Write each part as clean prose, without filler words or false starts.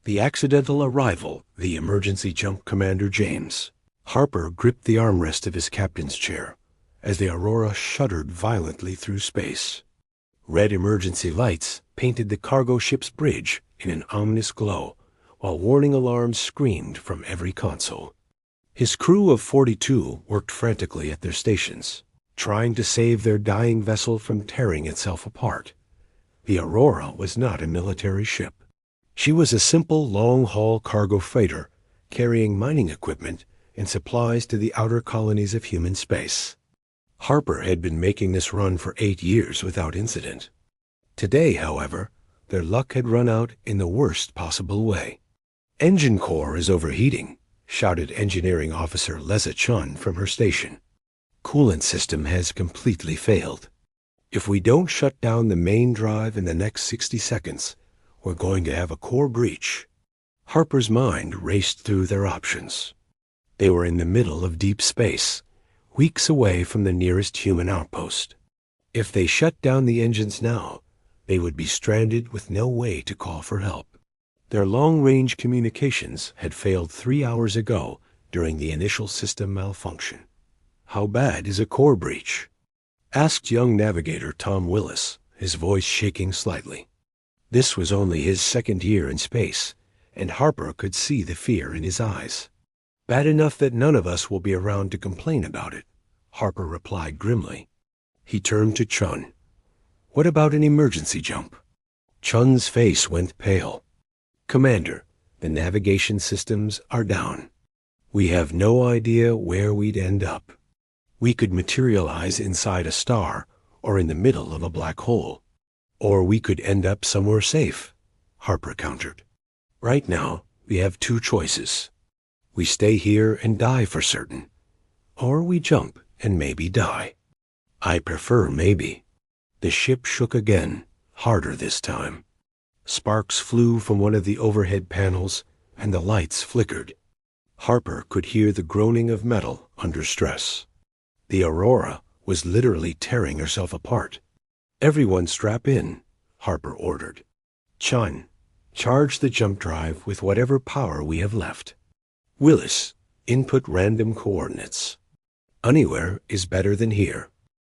The accidental arrival, the emergency jump Commander James. Harper gripped the armrest of his captain's chair as the Aurora shuddered violently through space. Red emergency lights painted the cargo ship's bridge in an ominous glow, while warning alarms screamed from every console. His crew of 42 worked frantically at their stations, trying to save their dying vessel from tearing itself apart. The Aurora was not a military ship. She was a simple long-haul cargo freighter carrying mining equipment and supplies to the outer colonies of human space. Harper had been making this run for 8 years without incident. Today, however, their luck had run out in the worst possible way. "Engine core is overheating," shouted Engineering Officer Leza Chun from her station. "Coolant system has completely failed. If we don't shut down the main drive in the next 60 seconds, we're going to have a core breach." Harper's mind raced through their options. They were in the middle of deep space, weeks away from the nearest human outpost. If they shut down the engines now, they would be stranded with no way to call for help. Their long-range communications had failed 3 hours ago during the initial system malfunction. "How bad is a core breach?" asked young navigator Tom Willis, his voice shaking slightly. This was only his second year in space, and Harper could see the fear in his eyes. "Bad enough that none of us will be around to complain about it," Harper replied grimly. He turned to Chun. "What about an emergency jump?" Chun's face went pale. "Commander, the navigation systems are down. We have no idea where we'd end up. We could materialize inside a star or in the middle of a black hole. Or we could end up somewhere safe," Harper countered. "Right now, we have 2 choices. We stay here and die for certain, or we jump and maybe die. I prefer maybe." The ship shook again, harder this time. Sparks flew from one of the overhead panels, and the lights flickered. Harper could hear the groaning of metal under stress. The Aurora was literally tearing herself apart. "Everyone strap in," Harper ordered. "Chun, charge the jump drive with whatever power we have left. Willis, input random coordinates. Anywhere is better than here."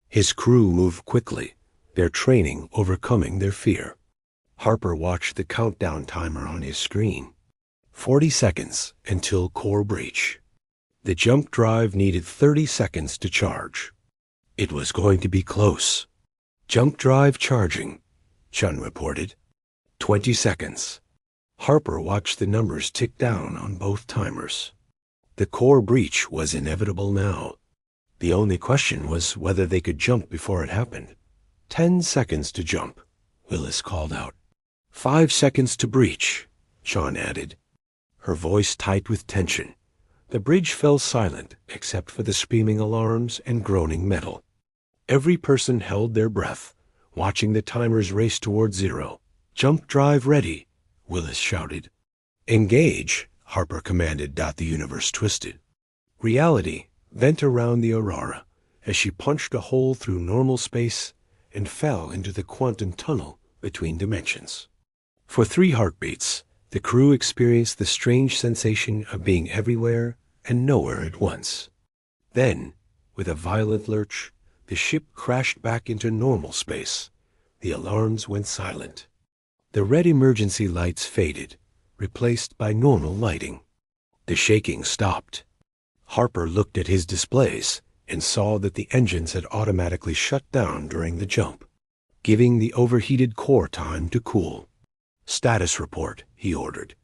His crew moved quickly, their training overcoming their fear. Harper watched the countdown timer on his screen. 40 seconds until core breach. The jump drive needed 30 seconds to charge. It was going to be close. "Jump drive charging," Chun reported. 20 seconds. Harper watched the numbers tick down on both timers. The core breach was inevitable now. The only question was whether they could jump before it happened. 10 seconds to jump, Willis called out. 5 seconds to breach, Sean added, her voice tight with tension. The bridge fell silent except for the screaming alarms and groaning metal. Every person held their breath, watching the timers race toward zero. "Jump drive ready," Willis shouted. "Engage," Harper commanded. The universe twisted. Reality bent around the Aurora as she punched a hole through normal space and fell into the quantum tunnel between dimensions. For 3 heartbeats, the crew experienced the strange sensation of being everywhere and nowhere at once. Then, with a violent lurch, the ship crashed back into normal space. The alarms went silent. The red emergency lights faded, replaced by normal lighting. The shaking stopped. Harper looked at his displays and saw that the engines had automatically shut down during the jump, giving the overheated core time to cool. "Status report," he ordered,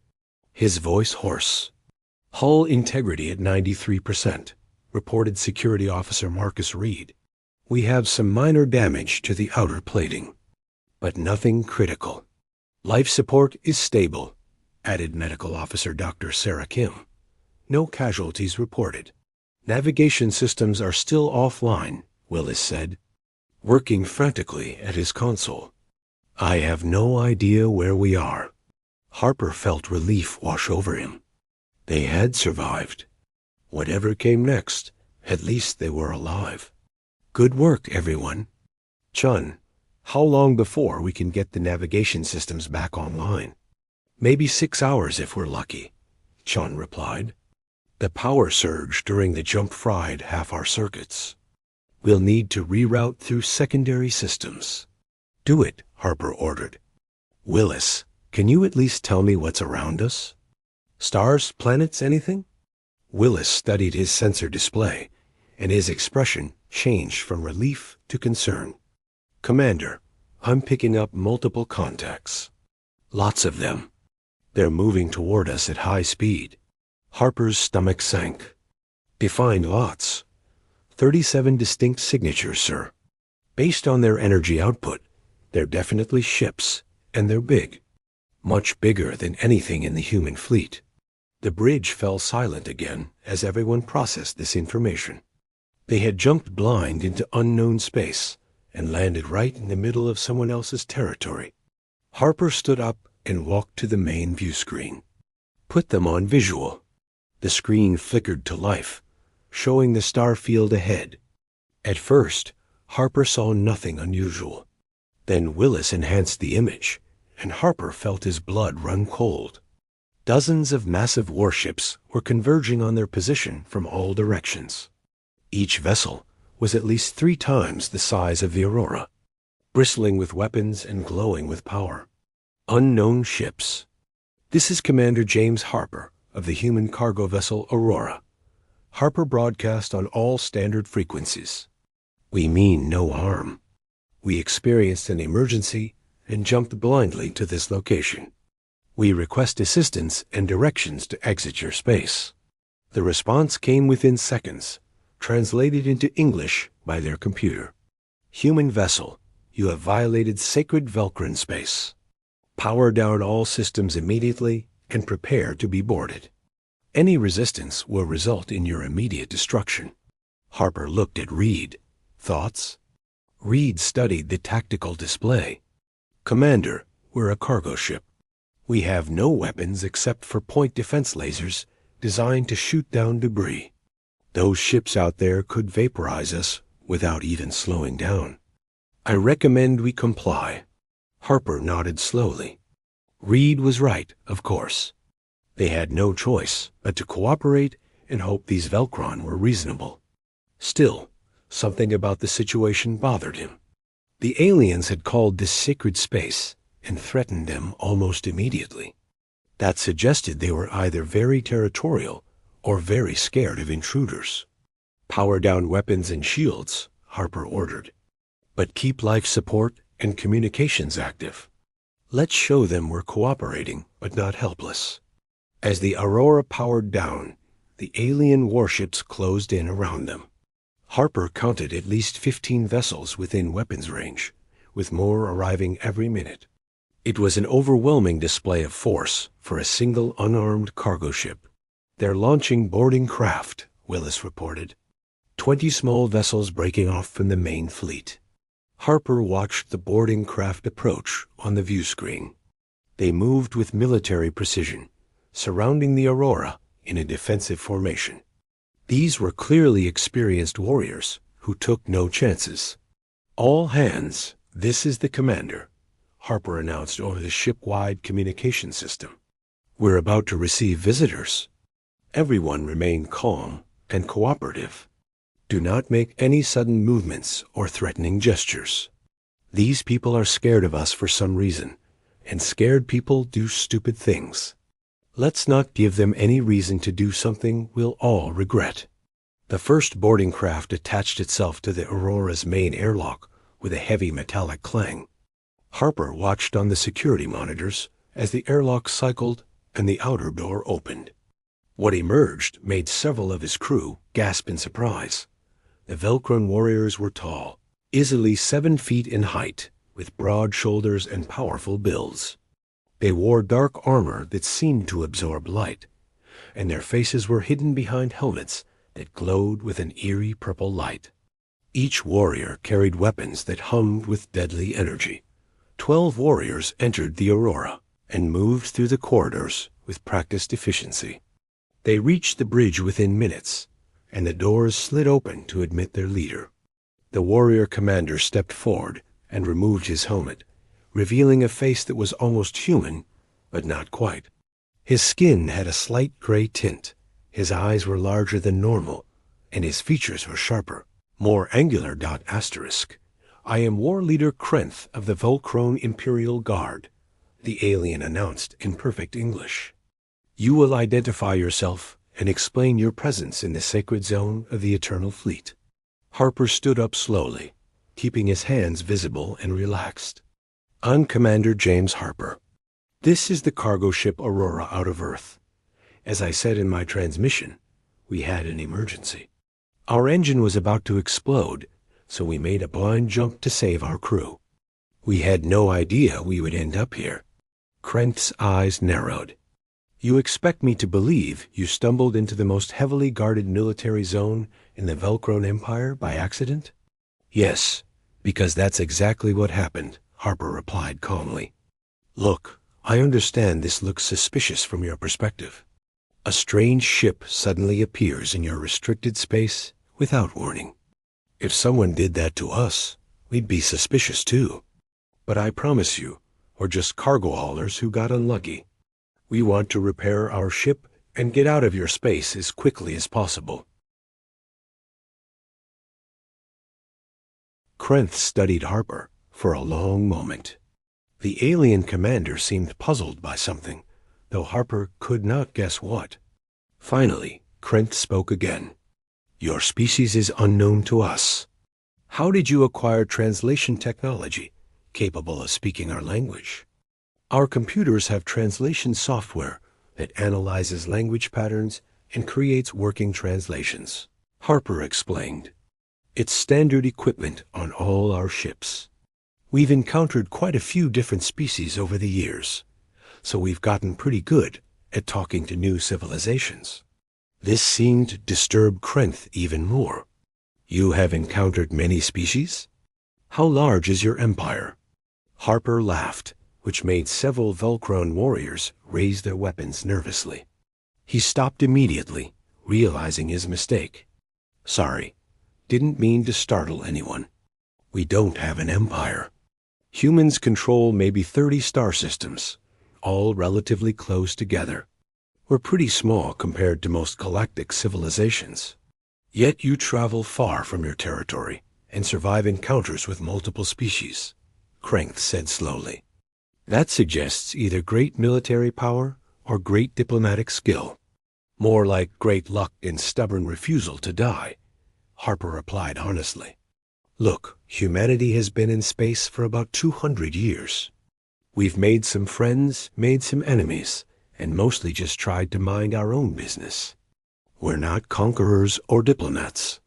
his voice hoarse. "Hull integrity at 93%, reported Security Officer Marcus Reed. "We have some minor damage to the outer plating, but nothing critical. Life support is stable," added Medical Officer Dr. Sarah Kim. "No casualties reported. Navigation systems are still offline," Willis said, working frantically at his console. "I have no idea where we are." Harper felt relief wash over him. They had survived. Whatever came next, at least they were alive. "Good work, everyone. Chun, how long before we can get the navigation systems back online?" Maybe 6 hours if we're lucky, Chun replied. The power surge during the jump fried half our circuits. We'll need to reroute through secondary systems. Do it, Harper ordered. Willis, can you at least tell me what's around us? Stars, planets, anything? Willis studied his sensor display, and his expression changed from relief to concern. Commander, I'm picking up multiple contacts. Lots of them. They're moving toward us at high speed. Harper's stomach sank. Define lots. 37 distinct signatures, sir. Based on their energy output, they're definitely ships, and they're big. Much bigger than anything in the human fleet. The bridge fell silent again as everyone processed this information. They had jumped blind into unknown space and landed right in the middle of someone else's territory. Harper stood up and walked to the main view screen. Put them on visual. The screen flickered to life, showing the star field ahead. At first, Harper saw nothing unusual. Then Willis enhanced the image, and Harper felt his blood run cold. Dozens of massive warships were converging on their position from all directions. Each vessel was at least 3 times the size of the Aurora, bristling with weapons and glowing with power. Unknown ships. This is Commander James Harper of the human cargo vessel Aurora. Harper broadcast on all standard frequencies. We mean no harm. We experienced an emergency and jumped blindly to this location. We request assistance and directions to exit your space. The response came within seconds, translated into English by their computer. Human vessel, you have violated sacred Velcrin space. Power down all systems immediately and prepare to be boarded. Any resistance will result in your immediate destruction. Harper looked at Reed. Thoughts? Reed studied the tactical display. Commander, we're a cargo ship. We have no weapons except for point defense lasers designed to shoot down debris. Those ships out there could vaporize us without even slowing down. I recommend we comply. Harper nodded slowly. Reed was right, of course. They had no choice but to cooperate and hope these Velcron were reasonable. Still, something about the situation bothered him. The aliens had called this sacred space and threatened them almost immediately. That suggested they were either very territorial or very scared of intruders. Power down weapons and shields, Harper ordered. But keep life support and communications active. Let's show them we're cooperating, but not helpless. As the Aurora powered down, the alien warships closed in around them. Harper counted at least 15 vessels within weapons range, with more arriving every minute. It was an overwhelming display of force for a single unarmed cargo ship. They're launching boarding craft, Willis reported. 20 small vessels breaking off from the main fleet. Harper watched the boarding craft approach on the view screen. They moved with military precision, surrounding the Aurora in a defensive formation. These were clearly experienced warriors who took no chances. All hands, this is the commander, Harper announced over the ship-wide communication system. We're about to receive visitors. Everyone remain calm and cooperative. Do not make any sudden movements or threatening gestures. These people are scared of us for some reason, and scared people do stupid things. Let's not give them any reason to do something we'll all regret. The first boarding craft attached itself to the Aurora's main airlock with a heavy metallic clang. Harper watched on the security monitors as the airlock cycled and the outer door opened. What emerged made several of his crew gasp in surprise. The Velcron warriors were tall, easily 7 feet in height, with broad shoulders and powerful builds. They wore dark armor that seemed to absorb light, and their faces were hidden behind helmets that glowed with an eerie purple light. Each warrior carried weapons that hummed with deadly energy. 12 warriors entered the Aurora and moved through the corridors with practiced efficiency. They reached the bridge within minutes, and the doors slid open to admit their leader. The warrior commander stepped forward and removed his helmet, revealing a face that was almost human, but not quite. His skin had a slight gray tint, his eyes were larger than normal, and his features were sharper, more angular. Asterisk. I am War Leader Krenth of the Volcrone Imperial Guard, the alien announced in perfect English. You will identify yourself and explain your presence in the sacred zone of the Eternal Fleet. Harper stood up slowly, keeping his hands visible and relaxed. I'm Commander James Harper. This is the cargo ship Aurora out of Earth. As I said in my transmission, we had an emergency. Our engine was about to explode, so we made a blind jump to save our crew. We had no idea we would end up here. Krenth's eyes narrowed. You expect me to believe you stumbled into the most heavily guarded military zone in the Volcrone Empire by accident? Yes, because that's exactly what happened, Harper replied calmly. Look, I understand this looks suspicious from your perspective. A strange ship suddenly appears in your restricted space without warning. If someone did that to us, we'd be suspicious too. But I promise you, we're just cargo haulers who got unlucky. We want to repair our ship and get out of your space as quickly as possible. Krenth studied Harper for a long moment. The alien commander seemed puzzled by something, though Harper could not guess what. Finally, Krenth spoke again. Your species is unknown to us. How did you acquire translation technology capable of speaking our language? Our computers have translation software that analyzes language patterns and creates working translations, Harper explained. It's standard equipment on all our ships. We've encountered quite a few different species over the years, so we've gotten pretty good at talking to new civilizations. This seemed to disturb Krenth even more. You have encountered many species? How large is your empire? Harper laughed, which made several Volcrone warriors raise their weapons nervously. He stopped immediately, realizing his mistake. Sorry, didn't mean to startle anyone. We don't have an empire. Humans control maybe 30 star systems, all relatively close together. We're pretty small compared to most galactic civilizations. Yet you travel far from your territory and survive encounters with multiple species, Krenth said slowly. That suggests either great military power or great diplomatic skill. More like great luck and stubborn refusal to die, Harper replied honestly. Look, humanity has been in space for about 200 years. We've made some friends, made some enemies, and mostly just tried to mind our own business. We're not conquerors or diplomats.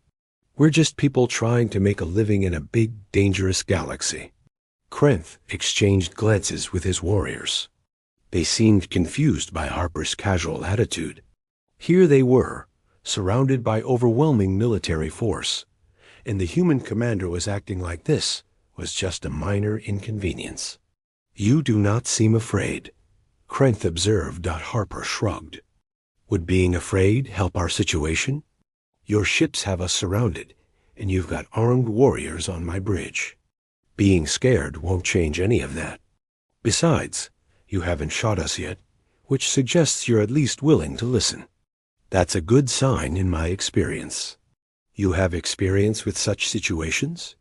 We're just people trying to make a living in a big, dangerous galaxy. Krenth exchanged glances with his warriors. They seemed confused by Harper's casual attitude. Here they were, surrounded by overwhelming military force, and the human commander was acting like this was just a minor inconvenience. You do not seem afraid, Krenth observed. Harper shrugged. Would being afraid help our situation? Your ships have us surrounded, and you've got armed warriors on my bridge. Being scared won't change any of that. Besides, you haven't shot us yet, which suggests you're at least willing to listen. That's a good sign in my experience. You have experience with such situations?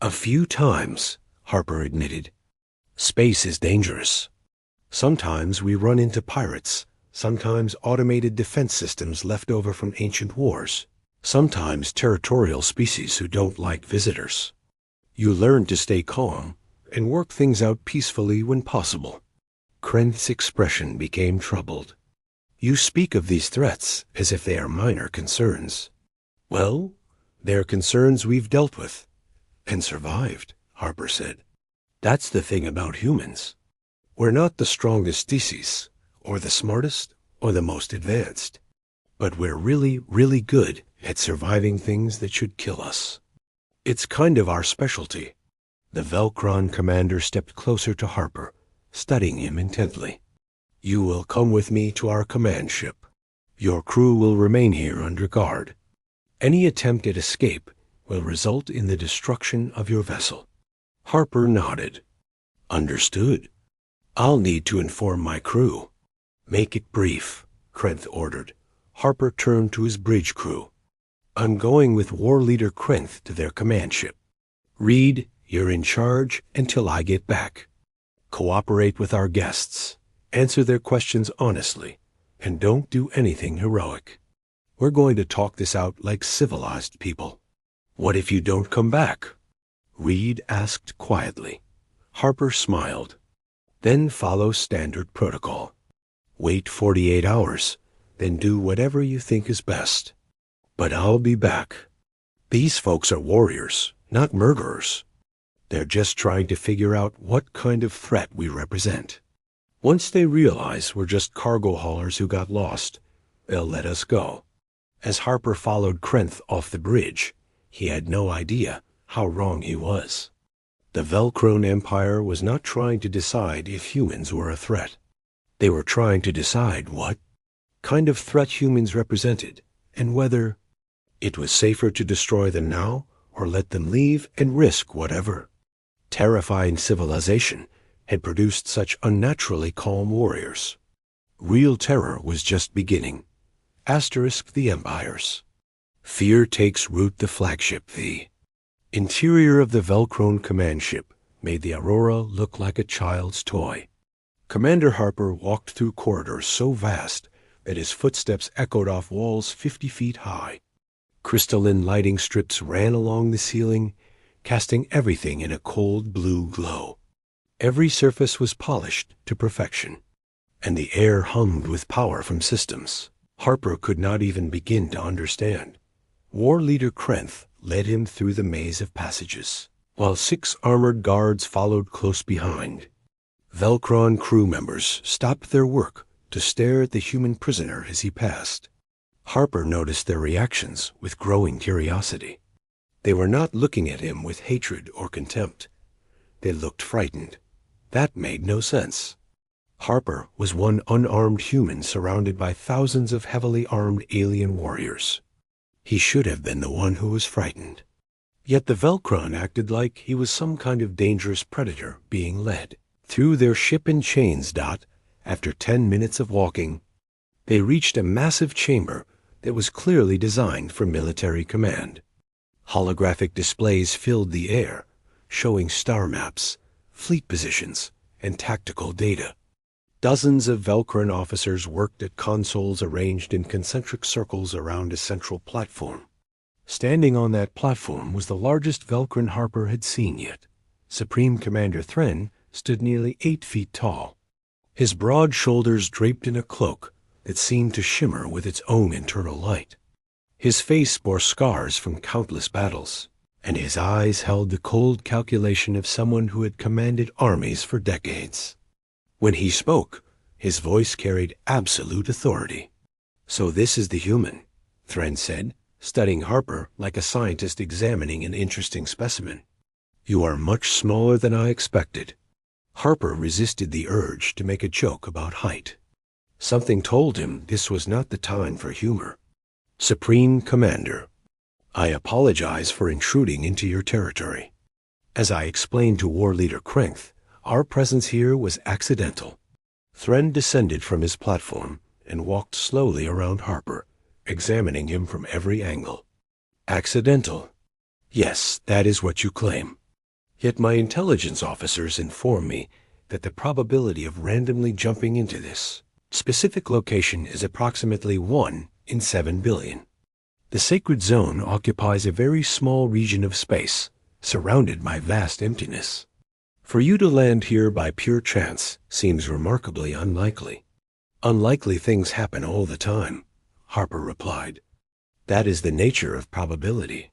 A few times, Harper admitted. Space is dangerous. Sometimes we run into pirates, sometimes automated defense systems left over from ancient wars, sometimes territorial species who don't like visitors. You learn to stay calm and work things out peacefully when possible. Krenth's expression became troubled. You speak of these threats as if they are minor concerns. Well, they're concerns we've dealt with and survived, Harper said. That's the thing about humans. We're not the strongest species, or the smartest, or the most advanced. But we're really, really good at surviving things that should kill us. It's kind of our specialty. The Volcron commander stepped closer to Harper, studying him intently. You will come with me to our command ship. Your crew will remain here under guard. Any attempt at escape will result in the destruction of your vessel. Harper nodded. Understood. I'll need to inform my crew. Make it brief, Krenth ordered. Harper turned to his bridge crew. I'm going with War Leader Krenth to their command ship. Reed, you're in charge until I get back. Cooperate with our guests. Answer their questions honestly. And don't do anything heroic. We're going to talk this out like civilized people. What if you don't come back? Reed asked quietly. Harper smiled. Then follow standard protocol. Wait 48 hours, then do whatever you think is best. But I'll be back. These folks are warriors, not murderers. They're just trying to figure out what kind of threat we represent. Once they realize we're just cargo haulers who got lost, they'll let us go. As Harper followed Krenth off the bridge, he had no idea how wrong he was. The Velcrone Empire was not trying to decide if humans were a threat. They were trying to decide what kind of threat humans represented, and whether it was safer to destroy them now or let them leave and risk whatever. Terrifying civilization had produced such unnaturally calm warriors. Real terror was just beginning. Asterisk the empires. Fear takes root. The flagship, the interior of the Velcrone command ship made the Aurora look like a child's toy. Commander Harper walked through corridors so vast that his footsteps echoed off walls 50 feet high. Crystalline lighting strips ran along the ceiling, casting everything in a cold blue glow. Every surface was polished to perfection, and the air hummed with power from systems Harper could not even begin to understand. War Leader Krenth led him through the maze of passages, while 6 armored guards followed close behind. Velcron crew members stopped their work to stare at the human prisoner as he passed. Harper noticed their reactions with growing curiosity. They were not looking at him with hatred or contempt. They looked frightened. That made no sense. Harper was one unarmed human surrounded by thousands of heavily armed alien warriors. He should have been the one who was frightened. Yet the Velcron acted like he was some kind of dangerous predator being led. Through their ship in chains. After 10 minutes of walking, they reached a massive chamber that was clearly designed for military command. Holographic displays filled the air, showing star maps, fleet positions, and tactical data. Dozens of Velcron officers worked at consoles arranged in concentric circles around a central platform. Standing on that platform was the largest Velcron Harper had seen yet. Supreme Commander Thren stood nearly 8 feet tall, his broad shoulders draped in a cloak that seemed to shimmer with its own internal light. His face bore scars from countless battles, and his eyes held the cold calculation of someone who had commanded armies for decades. When he spoke, his voice carried absolute authority. "So this is the human," Thren said, studying Harper like a scientist examining an interesting specimen. "You are much smaller than I expected." Harper resisted the urge to make a joke about height. Something told him this was not the time for humor. "Supreme Commander, I apologize for intruding into your territory. As I explained to War Leader Krenth, our presence here was accidental." Thren descended from his platform and walked slowly around Harper, examining him from every angle. "Accidental? Yes, that is what you claim. Yet my intelligence officers inform me that the probability of randomly jumping into this specific location is approximately 1 in 7 billion. The sacred zone occupies a very small region of space, surrounded by vast emptiness. For you to land here by pure chance seems remarkably unlikely." "Unlikely things happen all the time," Harper replied. "That is the nature of probability.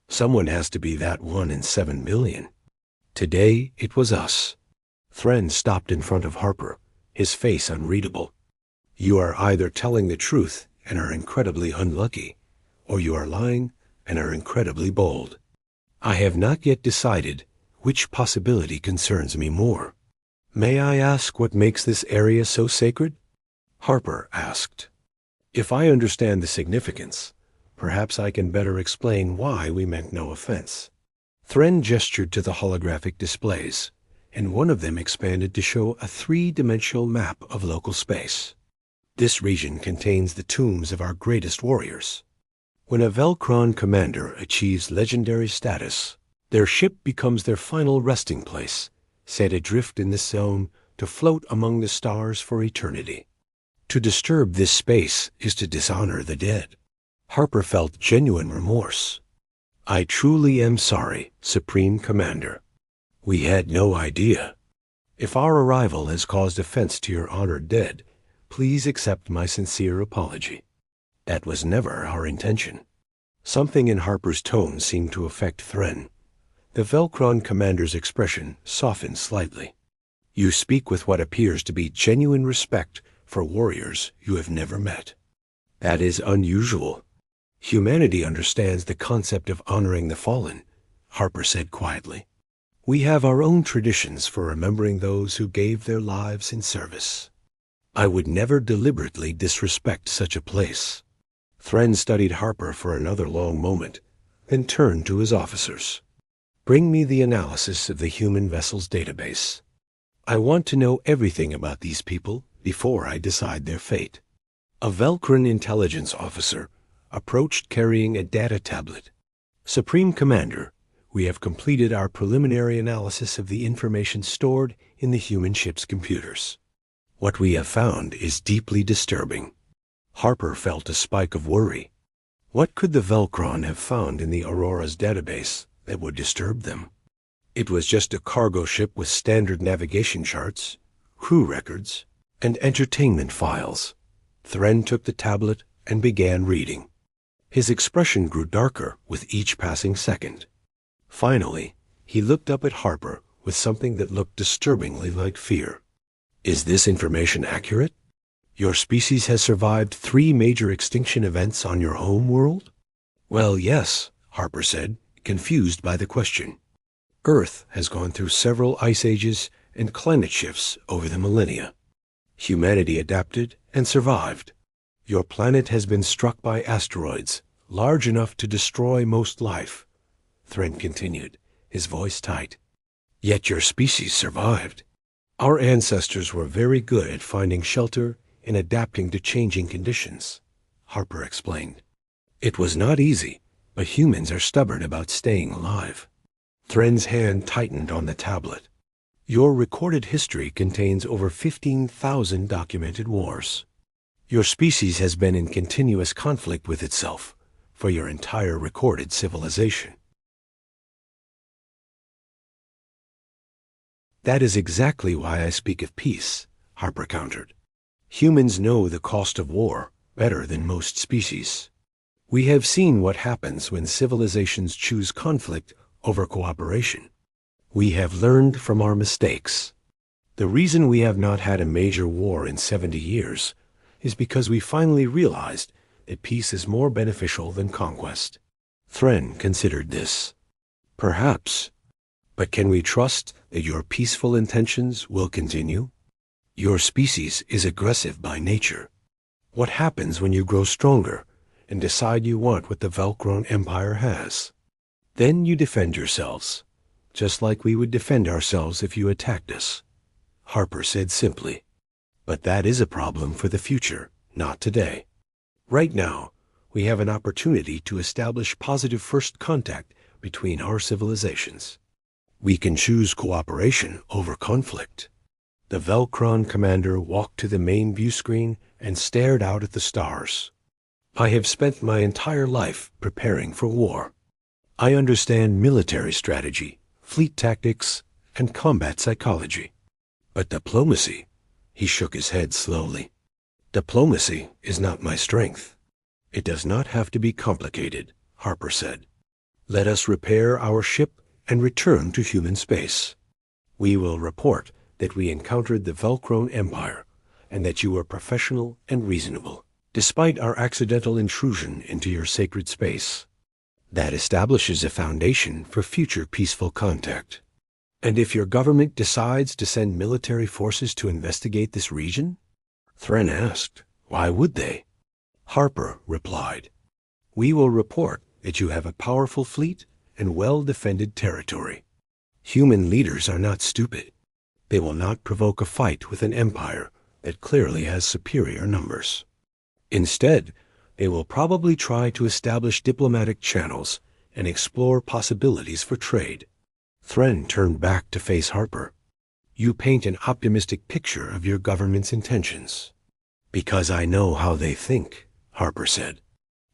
Someone has to be that 1 in 7 billion. Today it was us." Thren stopped in front of Harper, his face unreadable. "You are either telling the truth and are incredibly unlucky, or you are lying and are incredibly bold. I have not yet decided which possibility concerns me more." "May I ask what makes this area so sacred?" Harper asked. "If I understand the significance, perhaps I can better explain why we meant no offense." Thren gestured to the holographic displays. and one of them expanded to show a three-dimensional map of local space. This region contains the tombs of our greatest warriors. When a Velcron commander achieves legendary status, their ship becomes their final resting place, set adrift in this zone to float among the stars for eternity. To disturb this space is to dishonor the dead. Harper felt genuine remorse. I truly am sorry, Supreme Commander. We had no idea. If our arrival has caused offense to your honored dead, please accept my sincere apology. That was never our intention. Something in Harper's tone seemed to affect Thren. The Velcron commander's expression softened slightly. You speak with what appears to be genuine respect for warriors you have never met. That is unusual. Humanity understands the concept of honoring the fallen, Harper said quietly. We have our own traditions for remembering those who gave their lives in service. I would never deliberately disrespect such a place. Thren studied Harper for another long moment, then turned to his officers. Bring me the analysis of the human vessel's database. I want to know everything about these people before I decide their fate. A Velcron intelligence officer approached carrying a data tablet. Supreme Commander, we have completed our preliminary analysis of the information stored in the human ship's computers. What we have found is deeply disturbing. Harper felt a spike of worry. What could the Velcron have found in the Aurora's database that would disturb them? It was just a cargo ship with standard navigation charts, crew records, and entertainment files. Thren took the tablet and began reading. His expression grew darker with each passing second. Finally, he looked up at Harper with something that looked disturbingly like fear. Is this information accurate? Your species has survived 3 major extinction events on your home world? Well, yes, Harper said, confused by the question. Earth has gone through several ice ages and climate shifts over the millennia. Humanity adapted and survived. Your planet has been struck by asteroids large enough to destroy most life, Thren continued, his voice tight. Yet your species survived. Our ancestors were very good at finding shelter and adapting to changing conditions, Harper explained. It was not easy, but humans are stubborn about staying alive. Thren's hand tightened on the tablet. Your recorded history contains over 15,000 documented wars. Your species has been in continuous conflict with itself for your entire recorded civilization. That is exactly why I speak of peace, Harper countered. Humans know the cost of war better than most species. We have seen what happens when civilizations choose conflict over cooperation. We have learned from our mistakes. The reason we have not had a major war in 70 years is because we finally realized that peace is more beneficial than conquest. Thren considered this. Perhaps. But can we trust that your peaceful intentions will continue? Your species is aggressive by nature. What happens when you grow stronger and decide you want what the Velcron Empire has? Then you defend yourselves, just like we would defend ourselves if you attacked us, Harper said simply. But that is a problem for the future, not today. Right now, we have an opportunity to establish positive first contact between our civilizations. We can choose cooperation over conflict. The Velcron commander walked to the main view screen and stared out at the stars. I have spent my entire life preparing for war. I understand military strategy, fleet tactics, and combat psychology. But diplomacy, he shook his head slowly. Diplomacy is not my strength. It does not have to be complicated, Harper said. Let us repair our ship and return to human space. We will report that we encountered the Velcron Empire and that you were professional and reasonable, despite our accidental intrusion into your sacred space. That establishes a foundation for future peaceful contact. And if your government decides to send military forces to investigate this region? Thren asked, why would they? Harper replied, we will report that you have a powerful fleet and well-defended territory. Human leaders are not stupid. They will not provoke a fight with an empire that clearly has superior numbers. Instead, they will probably try to establish diplomatic channels and explore possibilities for trade. Thren turned back to face Harper. You paint an optimistic picture of your government's intentions. Because I know how they think, Harper said.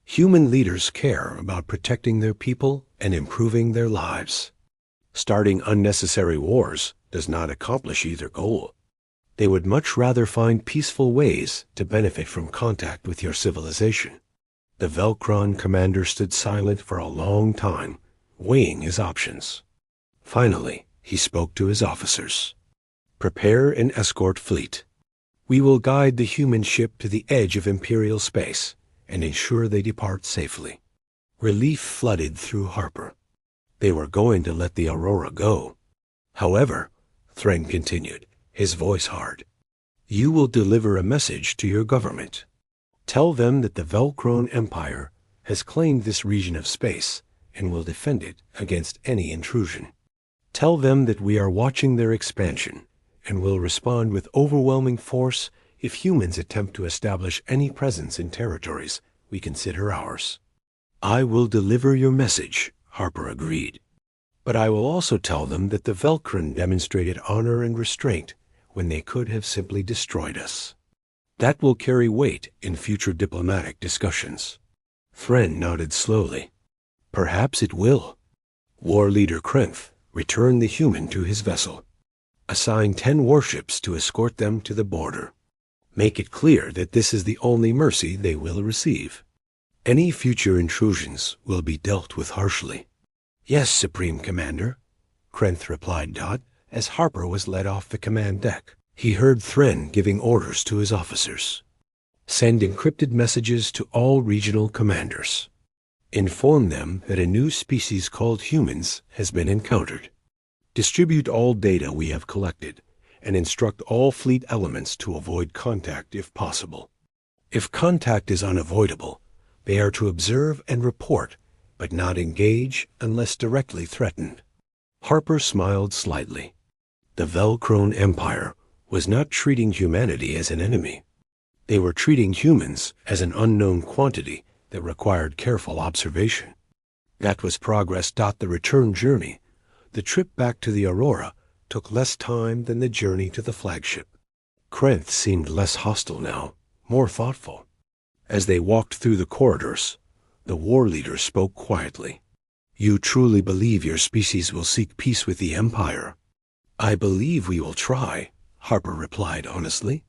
Human leaders care about protecting their people and improving their lives. Starting unnecessary wars does not accomplish either goal. They would much rather find peaceful ways to benefit from contact with your civilization. The Velkron commander stood silent for a long time, weighing his options. Finally, he spoke to his officers. Prepare an escort fleet. We will guide the human ship to the edge of Imperial space and ensure they depart safely. Relief flooded through Harper. They were going to let the Aurora go. However, Thren continued, his voice hard, you will deliver a message to your government. Tell them that the Velkron Empire has claimed this region of space and will defend it against any intrusion. Tell them that we are watching their expansion and will respond with overwhelming force if humans attempt to establish any presence in territories we consider ours. I will deliver your message, Harper agreed. But I will also tell them that the Velkron demonstrated honor and restraint when they could have simply destroyed us. That will carry weight in future diplomatic discussions. Thren nodded slowly. Perhaps it will. War leader Krenth returned the human to his vessel. Assign 10 warships to escort them to the border. Make it clear that this is the only mercy they will receive. Any future intrusions will be dealt with harshly. Yes, Supreme Commander, Krenth replied as Harper was led off the command deck. He heard Thren giving orders to his officers. Send encrypted messages to all regional commanders. Inform them that a new species called humans has been encountered. Distribute all data we have collected, and instruct all fleet elements to avoid contact if possible. If contact is unavoidable, they are to observe and report, but not engage unless directly threatened. Harper smiled slightly. The Velkron Empire was not treating humanity as an enemy. They were treating humans as an unknown quantity that required careful observation. That was progress. The return journey, the trip back to the Aurora, took less time than the journey to the flagship. Krenth seemed less hostile now, more thoughtful. As they walked through the corridors, the war leader spoke quietly. You truly believe your species will seek peace with the Empire? I believe we will try, Harper replied honestly.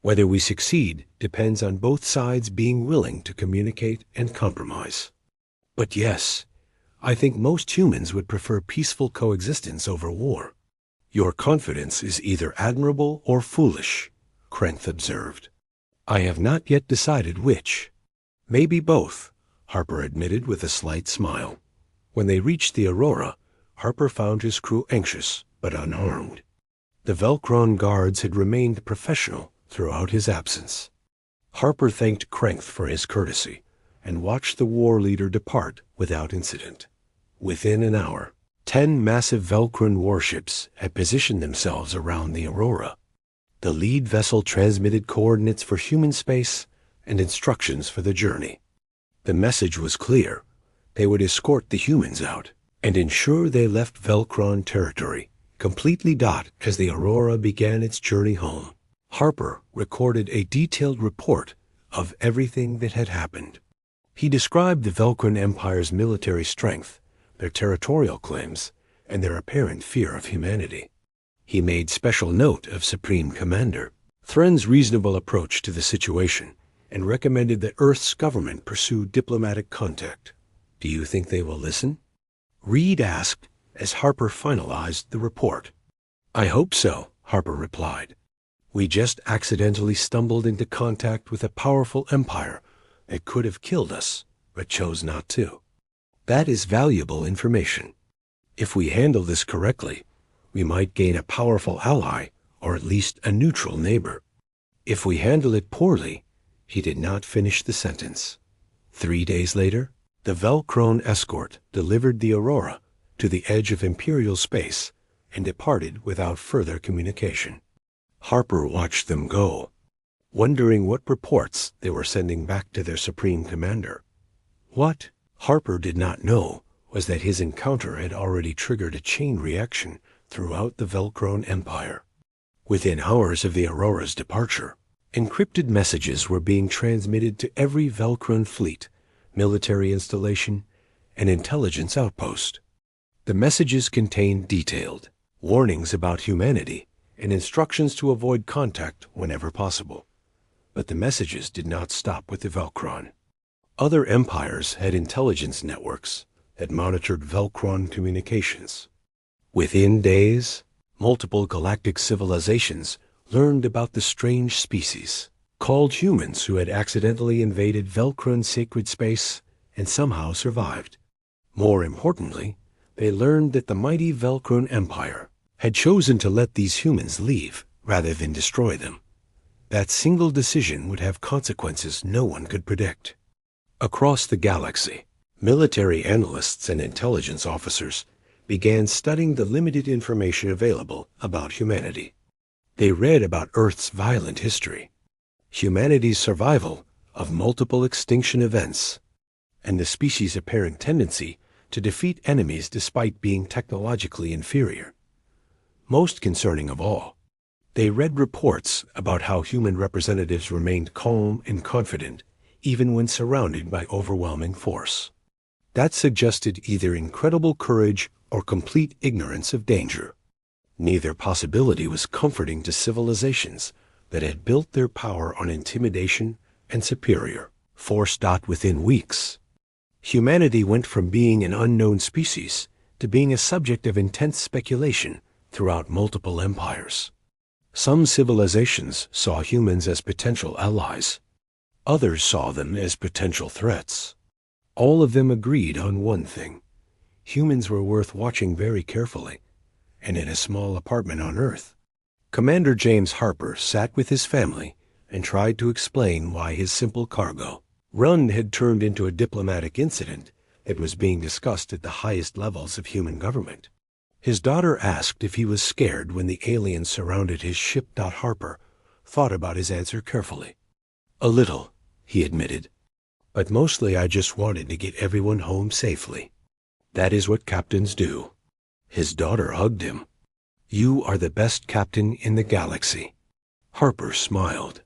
Whether we succeed depends on both sides being willing to communicate and compromise. But yes, I think most humans would prefer peaceful coexistence over war. Your confidence is either admirable or foolish, Krenth observed. I have not yet decided which. Maybe both, Harper admitted with a slight smile. When they reached the Aurora, Harper found his crew anxious but unarmed. The Velkron guards had remained professional throughout his absence. Harper thanked Krenth for his courtesy and watched the war leader depart without incident. Within an hour, 10 massive Velkron warships had positioned themselves around the Aurora. The lead vessel transmitted coordinates for human space and instructions for the journey. The message was clear. They would escort the humans out and ensure they left Velkron territory completely as the Aurora began its journey home. Harper recorded a detailed report of everything that had happened. He described the Velkron Empire's military strength, their territorial claims, and their apparent fear of humanity. He made special note of Supreme Commander Thren's reasonable approach to the situation and recommended that Earth's government pursue diplomatic contact. Do you think they will listen? Reed asked as Harper finalized the report. I hope so, Harper replied. We just accidentally stumbled into contact with a powerful empire that could have killed us, but chose not to. That is valuable information. If we handle this correctly, we might gain a powerful ally, or at least a neutral neighbor. If we handle it poorly, he did not finish the sentence. 3 days later, the Velkron escort delivered the Aurora to the edge of Imperial space and departed without further communication. Harper watched them go, wondering what reports they were sending back to their supreme commander. What Harper did not know was that his encounter had already triggered a chain reaction throughout the Velcron Empire. Within hours of the Aurora's departure, encrypted messages were being transmitted to every Velcron fleet, military installation, and intelligence outpost. The messages contained detailed warnings about humanity and instructions to avoid contact whenever possible. But the messages did not stop with the Velcron. Other empires had intelligence networks that monitored Velcron communications. Within days, multiple galactic civilizations learned about the strange species called humans who had accidentally invaded Velcron sacred space and somehow survived. More importantly, they learned that the mighty Velcron Empire had chosen to let these humans leave rather than destroy them. That single decision would have consequences no one could predict. Across the galaxy, military analysts and intelligence officers began studying the limited information available about humanity. They read about Earth's violent history, humanity's survival of multiple extinction events, and the species' apparent tendency to defeat enemies despite being technologically inferior. Most concerning of all, they read reports about how human representatives remained calm and confident even when surrounded by overwhelming force. That suggested either incredible courage or complete ignorance of danger. Neither possibility was comforting to civilizations that had built their power on intimidation and superior force. Within weeks, humanity went from being an unknown species to being a subject of intense speculation throughout multiple empires. Some civilizations saw humans as potential allies. Others saw them as potential threats. All of them agreed on one thing: humans were worth watching very carefully, and in a small apartment on Earth, Commander James Harper sat with his family and tried to explain why his simple cargo run had turned into a diplomatic incident that was being discussed at the highest levels of human government. His daughter asked if he was scared when the aliens surrounded his ship. Harper thought about his answer carefully. "A little," he admitted. "But mostly I just wanted to get everyone home safely. That is what captains do." His daughter hugged him. "You are the best captain in the galaxy." Harper smiled.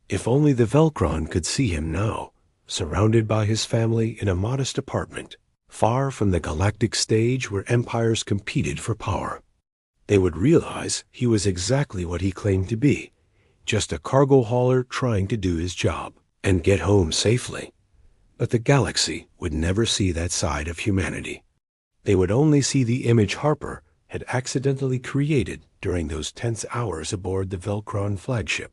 If only the Velcron could see him now, surrounded by his family in a modest apartment, far from the galactic stage where empires competed for power. They would realize he was exactly what he claimed to be, just a cargo hauler trying to do his job and get home safely. But the galaxy would never see that side of humanity. They would only see the image Harper had accidentally created during those tense hours aboard the Velcron flagship.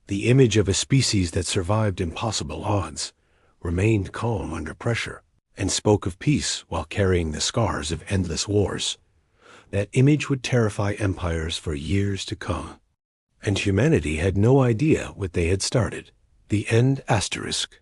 The image of a species that survived impossible odds, remained calm under pressure, and spoke of peace while carrying the scars of endless wars. That image would terrify empires for years to come. And humanity had no idea what they had started. The end asterisk.